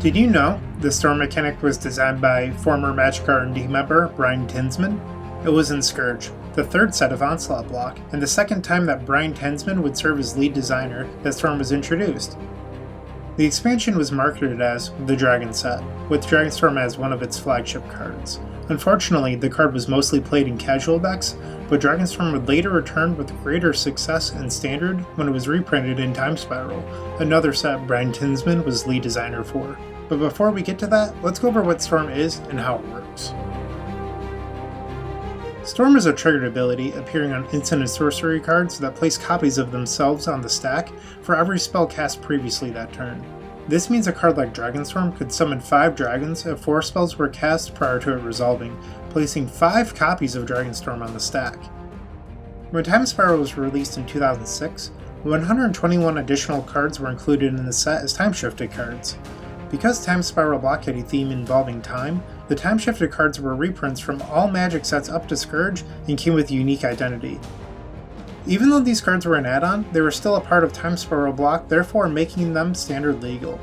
Did you know the Storm mechanic was designed by former Magic R&D member Bryant? It was in Scourge, the third set of Onslaught block, and the second time that Bryant would serve as lead designer that Storm was introduced. The expansion was marketed as the Dragon set, with Dragonstorm as one of its flagship cards. Unfortunately, the card was mostly played in casual decks, but Dragonstorm would later return with greater success in Standard when it was reprinted in Time Spiral, another set Bryant was lead designer for. But before we get to that, let's go over what Storm is and how it works. Storm is a triggered ability appearing on instant and sorcery cards that place copies of themselves on the stack for every spell cast previously that turn. This means a card like Dragonstorm could summon 5 dragons if 4 spells were cast prior to it resolving, placing 5 copies of Dragonstorm on the stack. When Time Spiral was released in 2006, 121 additional cards were included in the set as time-shifted cards. Because Time Spiral block had a theme involving time, the time-shifted cards were reprints from all Magic sets up to Scourge and came with a unique identity. Even though these cards were an add-on, they were still a part of Time Spiral block, therefore making them standard legal.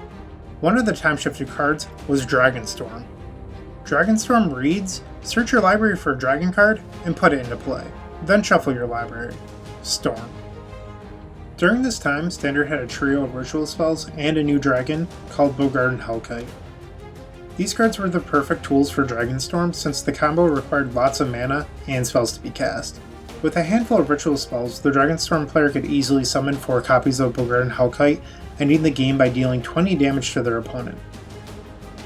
One of the time-shifted cards was Dragonstorm. Dragonstorm reads, search your library for a dragon card and put it into play. Then shuffle your library. Storm. During this time, Standard had a trio of ritual spells and a new dragon called Bogard and Hellkite. These cards were the perfect tools for Dragonstorm since the combo required lots of mana and spells to be cast. With a handful of ritual spells, the Dragonstorm player could easily summon 4 copies of Bogard and Hellkite, ending the game by dealing 20 damage to their opponent.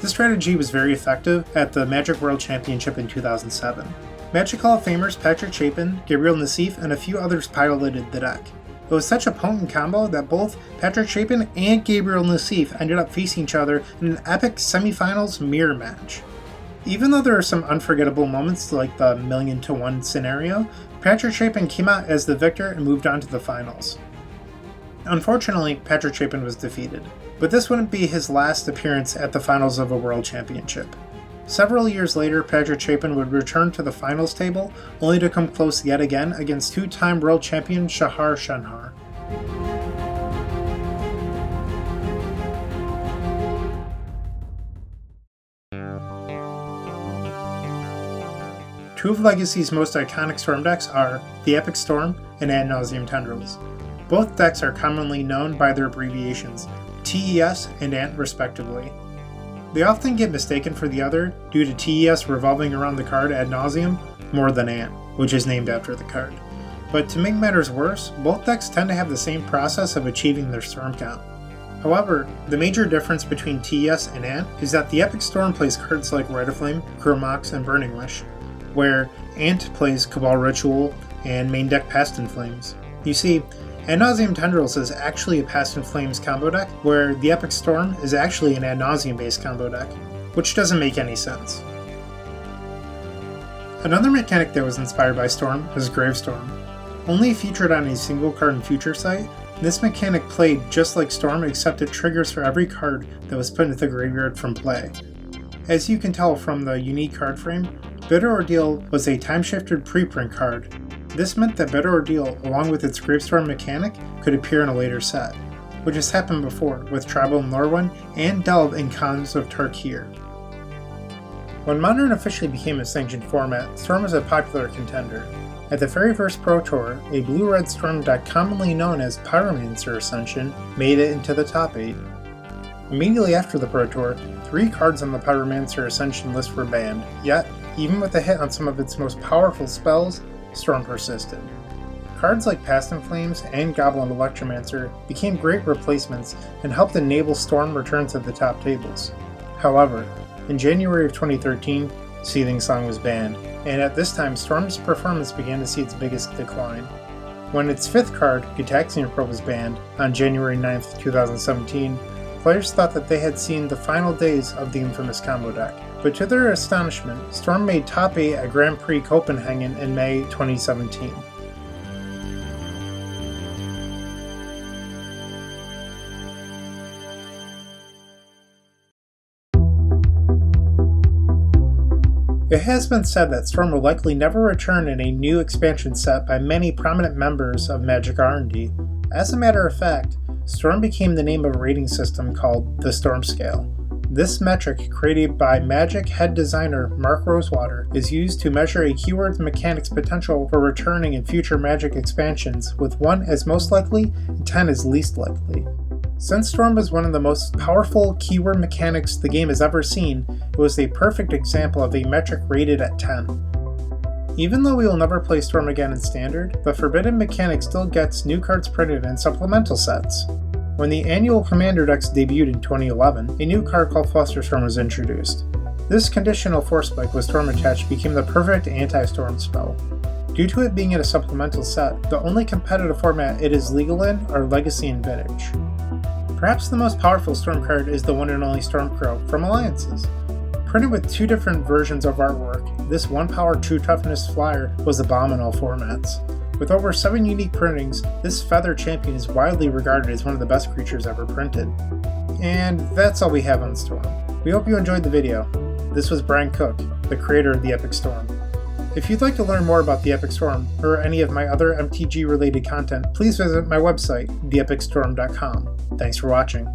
This strategy was very effective at the Magic World Championship in 2007. Magic Hall of Famers Patrick Chapin, Gabriel Nassif, and a few others piloted the deck. It was such a potent combo that both Patrick Chapin and Gabriel Nassif ended up facing each other in an epic semifinals mirror match. Even though there are some unforgettable moments like the 1,000,000-to-1 scenario, Patrick Chapin came out as the victor and moved on to the finals. Unfortunately, Patrick Chapin was defeated, but this wouldn't be his last appearance at the finals of a World Championship. Several years later, Patrick Chapin would return to the finals table, only to come close yet again against 2-time world champion Shahar Shanhar. Two of Legacy's most iconic Storm decks are the Epic Storm and Ad Nauseam Tendrils. Both decks are commonly known by their abbreviations, TES and ANT respectively. They often get mistaken for the other due to TES revolving around the card Ad Nauseam more than ANT, which is named after the card. But to make matters worse, both decks tend to have the same process of achieving their storm count. However, the major difference between TES and ANT is that the Epic Storm plays cards like Rite of Flame, Chromox, and Burning Wish, where ANT plays Cabal Ritual and main deck Past in Flames. You see, Ad Nauseam Tendrils is actually a Past in Flames combo deck, where the Epic Storm is actually an Ad Nauseam based combo deck, which doesn't make any sense. Another mechanic that was inspired by Storm is Gravestorm. Only featured on a single card in Future Sight, this mechanic played just like Storm except it triggers for every card that was put into the graveyard from play. As you can tell from the unique card frame, Bitter Ordeal was a time-shifted preprint card. This meant that Bitter Ordeal, along with its Gravestorm mechanic, could appear in a later set, which has happened before with Tribal in Lorwyn and Delve in Khans of Tarkir. When Modern officially became a sanctioned format, Storm was a popular contender. At the very first Pro Tour, a blue-red Storm deck commonly known as Pyromancer Ascension made it into the top 8. Immediately after the Pro Tour, 3 cards on the Pyromancer Ascension list were banned, yet, even with a hit on some of its most powerful spells, Storm persisted. Cards like Past in Flames and Goblin Electromancer became great replacements and helped enable Storm return to the top tables. However, in January of 2013, Seething Song was banned, and at this time Storm's performance began to see its biggest decline. When its 5th card, Gitaxian Probe, was banned on January 9, 2017, players thought that they had seen the final days of the infamous combo deck. But to their astonishment, Storm made top 8 at Grand Prix Copenhagen in May 2017. It has been said that Storm will likely never return in a new expansion set by many prominent members of Magic R&D. As a matter of fact, Storm became the name of a rating system called the Storm Scale. This metric, created by Magic head designer Mark Rosewater, is used to measure a keyword's mechanic's potential for returning in future Magic expansions, with 1 as most likely and 10 as least likely. Since Storm is one of the most powerful keyword mechanics the game has ever seen, it was a perfect example of a metric rated at 10. Even though we will never play Storm again in Standard, the Forbidden mechanic still gets new cards printed in supplemental sets. When the annual Commander decks debuted in 2011, a new card called Flusterstorm was introduced. This conditional Force Spike with Storm attached became the perfect anti-Storm spell. Due to it being in a supplemental set, the only competitive format it is legal in are Legacy and Vintage. Perhaps the most powerful Storm card is the one and only Stormcrow from Alliances. Printed with 2 different versions of artwork, this 1 power 2 toughness flyer was a bomb in all formats. With over 7 unique printings, this Feather Champion is widely regarded as one of the best creatures ever printed. And that's all we have on Storm. We hope you enjoyed the video. This was Bryant Cook, the creator of the Epic Storm. If you'd like to learn more about the Epic Storm, or any of my other MTG related content, please visit my website, theepicstorm.com. Thanks for watching.